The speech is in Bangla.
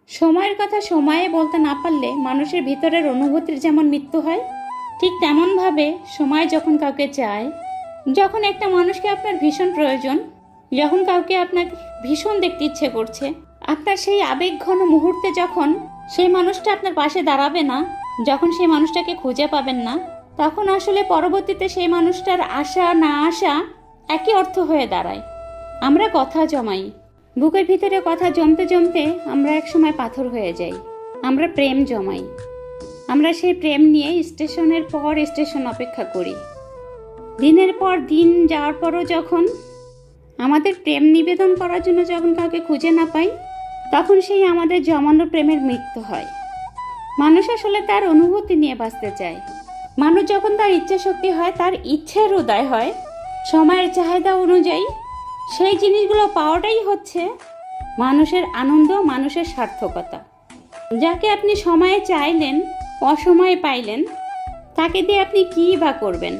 সময়ের কথা সময়ে বলতে না পারলে মানুষের ভিতরের অনুভূতির যেমন মৃত্যু হয়, ঠিক তেমনভাবে সময় যখন কাউকে চায়, যখন একটা মানুষকে আপনার ভীষণ প্রয়োজন, যখন কাউকে আপনার ভীষণ দেখতে ইচ্ছে করছে, আপনার সেই আবেগঘন মুহূর্তে যখন সেই মানুষটা আপনার পাশে দাঁড়াবে না, যখন সেই মানুষটাকে খুঁজে পাবেন না, তখন আসলে পরবর্তীতে সেই মানুষটার আসা না আসা একই অর্থ হয়ে দাঁড়ায়। আমরা কথা জমাই, বুকের ভিতরে কথা জমতে জমতে আমরা একসময় পাথর হয়ে যাই। আমরা প্রেম জমাই, আমরা সেই প্রেম নিয়ে স্টেশনের পর স্টেশন অপেক্ষা করি। দিনের পর দিন যাওয়ার পরও যখন আমাদের প্রেম নিবেদন করার জন্য যখন কাউকে খুঁজে না পাই, তখন সেই আমাদের জমানো প্রেমের মৃত্যু হয়। মানুষ আসলে তার অনুভূতি নিয়ে বাঁচতে চায়। মানুষ যখন তার ইচ্ছা শক্তি হয়, তার ইচ্ছের উদয় হয় সময়ের চাহিদা অনুযায়ী, সেই জিনিসগুলো পাওয়াটাই হচ্ছে মানুষের আনন্দ, মানুষের সার্থকতা। যাকে আপনি সময়ে চাইলেন, অসময়ে পাইলেন, তাকে দিয়ে আপনি কী বা করবেন?